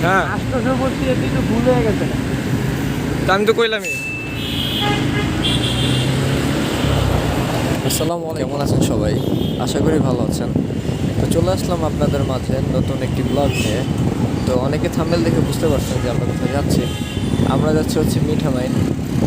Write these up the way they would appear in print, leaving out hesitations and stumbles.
হ্যাঁ 800 বলছি, তুই তো ভুল হয়ে গেছে। তা আমি তো কইলামই। আসসালামু আলাইকুম, কেমন আছেন সবাই? আশা করি ভালো আছেন। তো চলে আসলাম আপনাদের মাঝে নতুন একটি ব্লগ নিয়ে। তো অনেকে থাম্বনেল দেখে বুঝতে পারছেন যে আমরা কোথায় যাচ্ছি। আমরা যাচ্ছি হচ্ছে মিঠামাইন।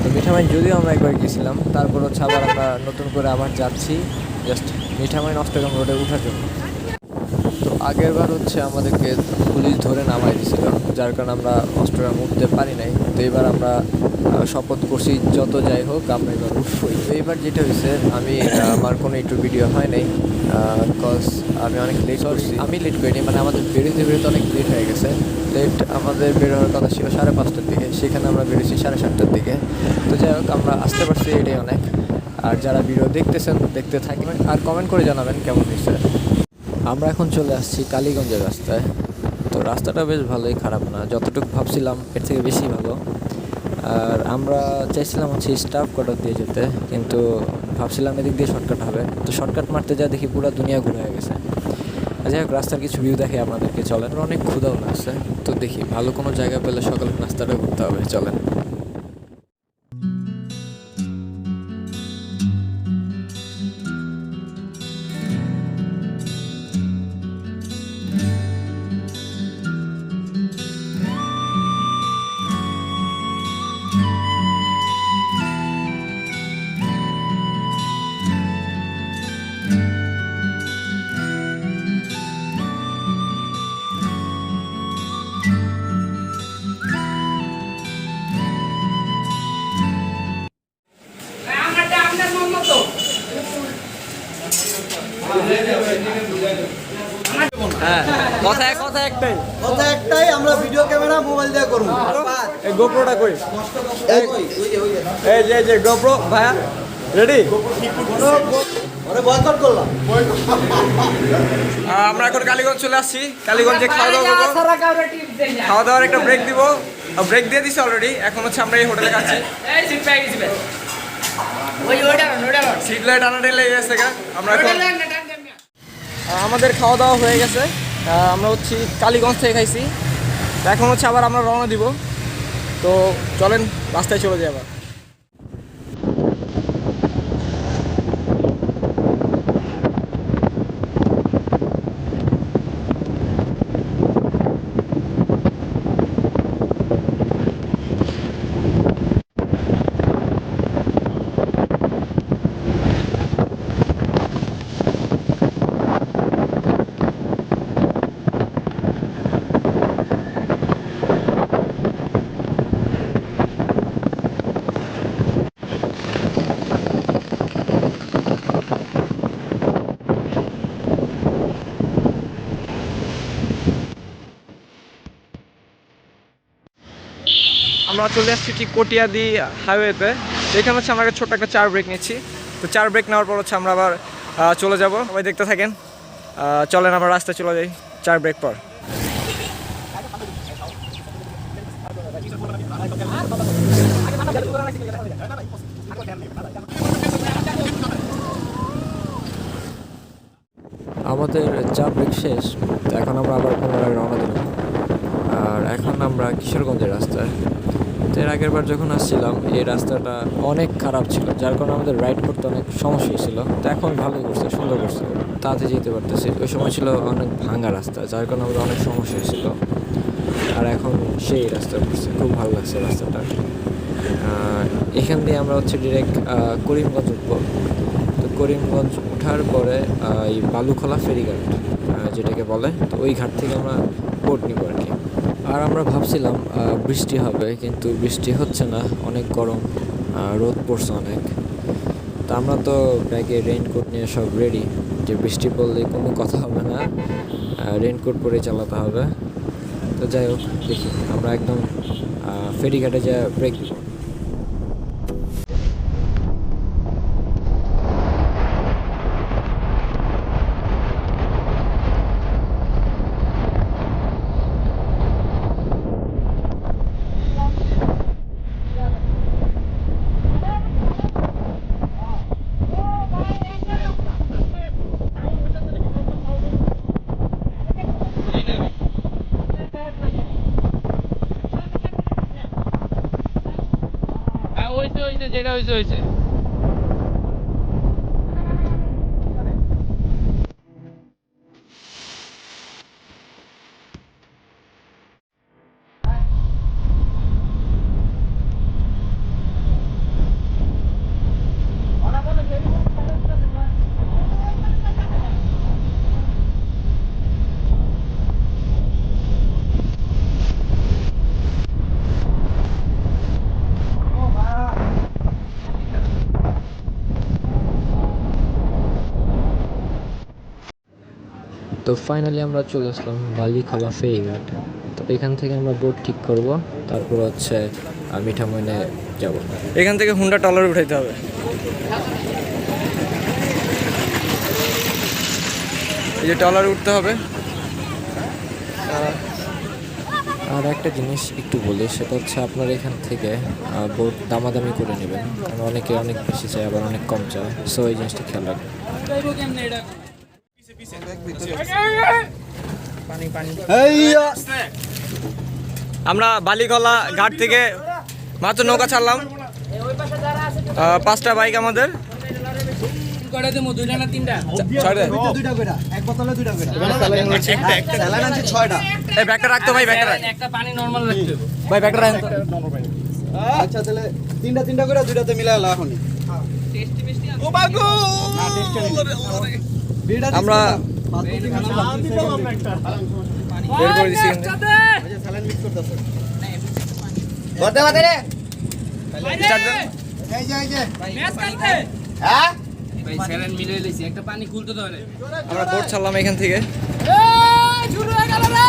তো মিঠামাইন যদিও আমরা একবার গেছিলাম, তারপর হচ্ছে আবার আমরা নতুন করে আবার যাচ্ছি জাস্ট মিঠামাইন অষ্টগ্রাম রোডে ওঠার জন্য। তো আগের বার হচ্ছে আমাদেরকে পুলিশ ধরে নামাই দিয়েছিল, যার কারণে আমরা অষ্টগ্রাম উঠতে পারি নাই। তো এবার আমরা শপথ করছি যত যাই হোক আমরা এবার উঠবই। তো এইবার যেটা হয়েছে, আমার কোনো একটু ভিডিও হয় নাই, বিকজ আমি অনেক লেট করছি। আমি লেট করিনি, মানে আমাদের বেরোতে বেরোতে অনেক লেট হয়ে গেছে। লেট আমাদের বের হওয়ার কথা ছিল 5:30টার দিকে, সেখানে আমরা বেরোছি 7:30টার দিকে। তো যাই হোক আমরা আসতে পারছি, এটাই অনেক। আর যারা ভিডিও দেখতেছেন দেখতে থাকবেন আর কমেন্ট করে জানাবেন কেমন হয়েছে। আমরা এখন চলে আসছি কালীগঞ্জের রাস্তায়। তো রাস্তাটা বেশ ভালোই, খারাপ না, যতটুকু ভাবছিলাম এর থেকে বেশি ভালো। আর আমরা চাইছিলাম হচ্ছে স্টাফ কোয়ার্টার দিয়ে যেতে, কিন্তু ভাবছিলাম এদিক দিয়ে শর্টকাট হবে। তো শর্টকাট মারতে যা দেখি পুরো দুনিয়া ঘুরে হয়ে গেছে। যাই হোক রাস্তার কিছু ভিউ দেখে আপনাদেরকে, চলেন। অনেক ক্ষুধাও লাগছে, তো দেখি ভালো কোনো জায়গা পেলে সকালের নাস্তাটা করতে হবে, চলেন। হ্যাঁ কথা কথা একটাই, কথা একটাই, আমরা ভিডিও ক্যামেরা মোবাইল দিয়ে করব। এই গোপ্রোটা কই? এই যে গোপ্রো ভাইয়া রেডি? ওরে বয়কট করলাম। আমরা এখন কালীগঞ্জ চলে আসছি। কালীগঞ্জে খাওয়া দাওয়া করবো, খাওয়া দাওয়ার একটা ব্রেক দিব। ব্রেক দিয়ে দিছি অলরেডি। এখন হচ্ছে আমরা এই হোটেলে খাচ্ছি। সিট লাইট আনাটাই লেগে গেছে। আমরা এখন আমাদের খাওয়া দাওয়া হয়ে গেছে। আমরা হচ্ছে কালীগঞ্জ থেকে খাইছি। এখন হচ্ছে আবার আমরা রওনা দিব। তো চলেন রাস্তায় চলে যাই আবার। আমরা চলে আসছি ঠিক কটিয়াদি হাইওয়েতে। এখানে হচ্ছে আমরা ছোট্ট একটা 4 ব্রেক নিচ্ছি। তো 4 ব্রেক নেওয়ার পর হচ্ছে আমরা আবার চলে যাব। সবাই দেখতে থাকেন। চলেন আমরা রাস্তায় চলে যাই 4 ব্রেক পর। আমাদের চা ব্রেক শেষ, তো এখন আমরা আবার পুনরায় রওনা দিলাম। আর এখন আমরা কিশোরগঞ্জের রাস্তায়। তো এর আগের বার যখন আসছিলাম এই রাস্তাটা অনেক খারাপ ছিল, যার কারণে আমাদের রাইড করতে অনেক সমস্যা হয়েছিল। তো এখন ভালোই করছে, সুন্দর করছে, তাতে যেতে পারতেছি। ওই সময় ছিল অনেক ভাঙা রাস্তা, যার কারণে আমাদের অনেক সমস্যা হয়েছিল। আর এখন সেই রাস্তা করছে, খুব ভালো লাগছে রাস্তাটা। এখান দিয়ে আমরা হচ্ছে ডিরেক্ট করিমগঞ্জ উঠবো। তো করিমগঞ্জ ওঠার পরে এই বালুখোলা ফেরিঘাট যেটাকে বলে, তো ওই ঘাট থেকে আমরা বোট নিব আর কি। আর আমরা ভাবছিলাম বৃষ্টি হবে, কিন্তু বৃষ্টি হচ্ছে না, অনেক গরম, রোদ পড়ছে অনেক। তা আমরা তো ব্যাগে রেইনকোট নিয়ে সব রেডি, যে বৃষ্টি পড়লে কোনো কথা হবে না, রেইনকোট পরে চালাতে হবে। তো যাই হোক দেখি আমরা একদম ফেরিঘাটে যা ব্রেক দিব। যেটা হয়েছে হয়েছে। তো ফাইনালি আমরা চলে আসলাম বালিখলা ফেরিঘাট। তো এখান থেকে আমরা বোট ঠিক করব, তারপর হচ্ছে মিঠামইনে যাব। এখান থেকে হুন্ডা টলার উঠাইতে হবে। এই যে টলার উঠতে হবে। আর একটা জিনিস একটু বলি, সেটা হচ্ছে আপনারা এখান থেকে বোট দামাদামি করে নেবেন, কারণ অনেকে অনেক বেশি চায়, আবার অনেক কম চায়। সো এই জিনিসটা খেয়াল রাখবেন। আমরা বালিখলা ঘাট থেকে মাত্র নৌকা ছাড়লাম। 5টা বাইক আমাদের। দুইটা করে এক বোতলে দুইটা করে স্যালাড আছে 6টা। এই ব্যাগটা রাখতো ভাই, ব্যাগটা রাখ। একটা পানি নরমাল রাখতে হবে। ভাই ব্যাগটা রাখ। আচ্ছা তাহলে তিনটা করে দুইটাতে মিলাইলা এখনই। ও বাগো! আমরা বের করে দিছি কিন্তু। স্যালাড মিক্স করতেছে। স্টার্ট দেন। হ্যাঁ ভাই স্যালাড মিলে লইছি, একটা পানি খুলতে তো হবে। আমরা বোট ছাড়লাম এখান থেকে। শুরু হয়ে গেল রে।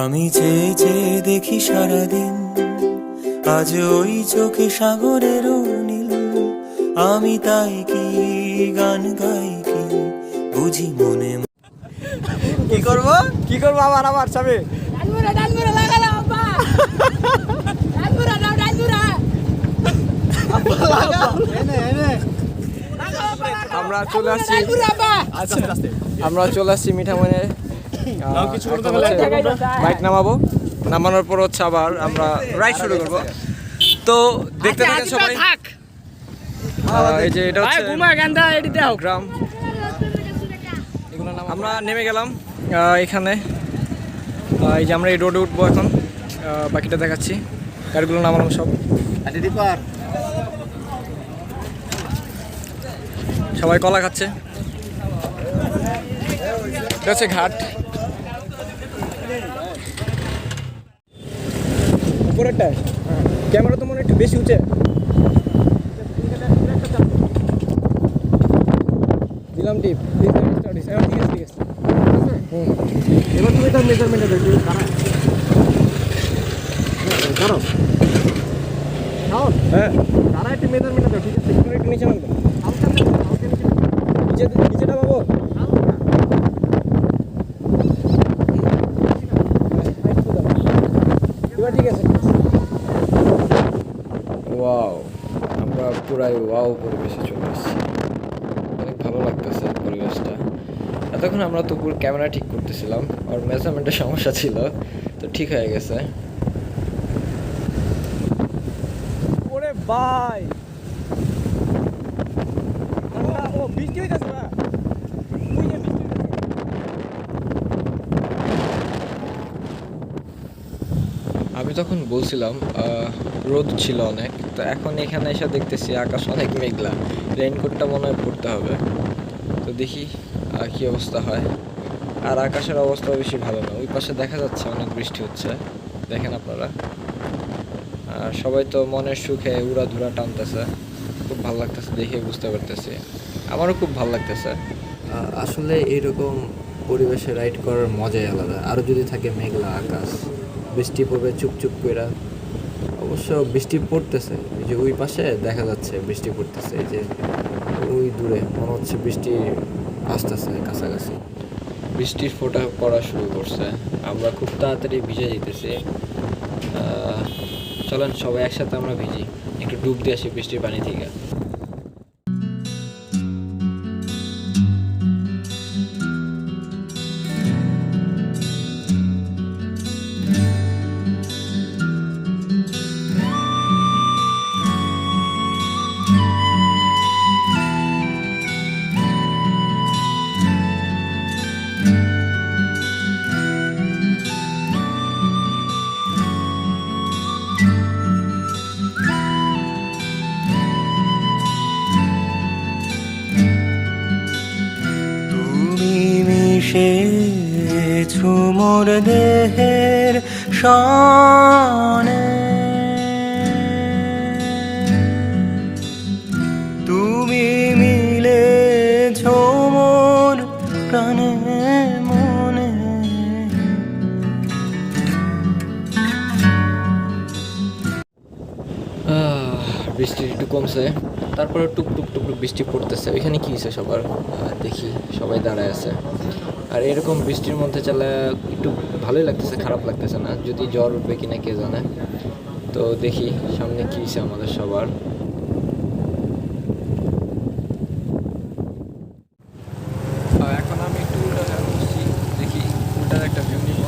আমি চেয়ে চেয়ে দেখি সারাদিন, আজ ওই চোখে সাগরের নীল। আমি তাই কি গান গাই কি বুঝি মনে কি করব আবার চাবে। আমরা চলে আসছি। আমরা চলে আসছি মিঠামইনে। বাইক নামাবো, নামানোর পর হচ্ছে আবার আমরা রাইড শুরু করব। তো দেখতে থাকেন সবাই। এই যে এটা হচ্ছে গ্রাম। আমরা নেমে গেলাম এখানে। এই যে আমরা এই রোডে উঠবো এখন। বাকিটা দেখাচ্ছি। গাড়িগুলো নামালাম সব। সবাই কলা খাচ্ছে। এটা হচ্ছে ঘাট। উপরেরটা ক্যামেরা তো মনে হয় একটু বেশি উঁচে। দিলাম টিপ। ঠিক আছে। এবার তুমি তার মেজারমেন্টটা দেখি। হ্যাঁ তারা একটু মেজারমেন্টটা দাও। ঠিক আছে, একটু নিচে নামবে। নিচেটা পাবো। ঠিক আছে। ওয়াও, আমরা পুরাই ওয়াও পরিবেশে চলে এসেছি। অনেক ভালো লাগতেছে পরিবেশটা। এতক্ষণ আমরা তো পুরো ক্যামেরা ঠিক করতেছিলাম, আর মেজারমেন্টের সমস্যা ছিল, তো ঠিক হয়ে গেছে। ওরে ভাই, ও বৃষ্টি হইতেছে না। আমি তখন বলছিলাম রোদ ছিল অনেক, তো এখন এখানে এসে দেখতেছি আকাশ অনেক মেঘলা, রেইনকোটটা মনে হয় পড়তে হবে। তো দেখি কী অবস্থা হয়। আর আকাশের অবস্থাও বেশি ভালো না, ওই পাশে দেখা যাচ্ছে অনেক বৃষ্টি হচ্ছে, দেখেন আপনারা। আর সবাই তো মনের সুখে উড়াধুরা টানতেছে, খুব ভালো লাগতেছে দেখে, বুঝতে পারতেছি আমারও খুব ভালো লাগতেছে। আসলে এরকম পরিবেশে রাইড করার মজাই আলাদা। আরও যদি থাকে মেঘলা আকাশ, বৃষ্টি পড়বে চুপচুপ করে। অবশ্য বৃষ্টি পড়তেছে, এই যে ওই পাশে দেখা যাচ্ছে বৃষ্টি পড়তেছে, এই যে ওই দূরে মনে হচ্ছে বৃষ্টি আসতেছে কাছাকাছি, বৃষ্টির ফোঁটা পড়া শুরু করছে। আমরা খুব তাড়াতাড়ি ভিজে যেতেছি। চলেন সবাই একসাথে আমরা ভিজি, একটু ডুব দিয়ে আসি বৃষ্টির পানি থেকে। তুমি মিশেছো মোর দেহের সনে, তুমি মিলেছো মোর প্রাণে মনে। বৃষ্টি একটু কমছে, তারপরে টুকটুক টুকটুক বৃষ্টি পড়তেছে। ওইখানে কী হয়েছে সবার দেখি, সবাই দাঁড়ায় আছে। আর এরকম বৃষ্টির মধ্যে চালা একটু ভালোই লাগতেছে, খারাপ লাগতেছে না। যদি জ্বর উঠবে কিনা কে জানে। তো দেখি সামনে কী হয়েছে আমাদের সবার। এখন আমি একটু উল্টা জায়গা বসছি, দেখি উল্টার একটা ভিউ নিব।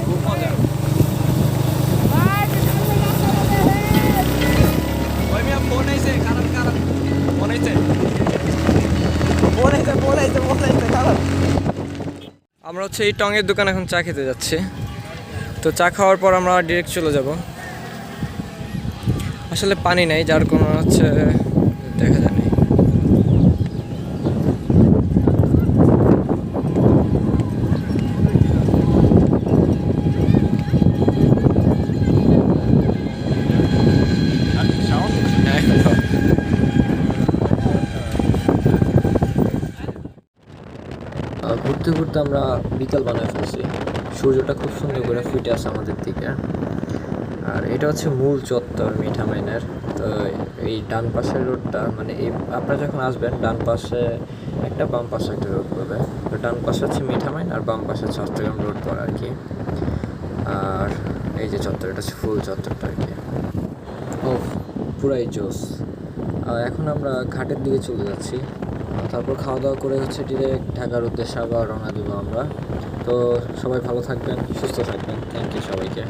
খুব মজা। আমরা হচ্ছে এই টঙের দোকান এখন চা খেতে যাচ্ছি। তো চা খাওয়ার পর আমরা ডিরেক্ট চলে যাব। আসলে পানি নাই, যার কোনো হচ্ছে দেখা যায় না। ঘুরতে ঘুরতে আমরা বিকাল বানায় ফেলছি, সূর্যটা খুব সুন্দর করে ফুটে আসে আমাদের দিকে। আর এটা হচ্ছে মূল চত্বর মিঠামাইনের। তো এই ডান পাশের রোডটা, মানে এই আপনারা যখন আসবেন ডান পাশে একটা, বাম পাশে একটা রোড পড়বে। তো ডান পাশে হচ্ছে মিঠামাইন আর বাম পাশে চট্টগ্রাম রোড পড়ে আর কি। আর এই যে চত্বর, এটা হচ্ছে ফুল চত্বরটা আর কি। ও পুরাই জোস। এখন আমরা ঘাটের দিকে চলে যাচ্ছি, তারপর খাওয়া দাওয়া করে হচ্ছে ডিরেক্ট ঢাকার উদ্দেশ্যে আবার রওনা দিব আমরা। তো সবাই ভালো থাকবেন, সুস্থ থাকবেন। থ্যাংক ইউ সবাইকে।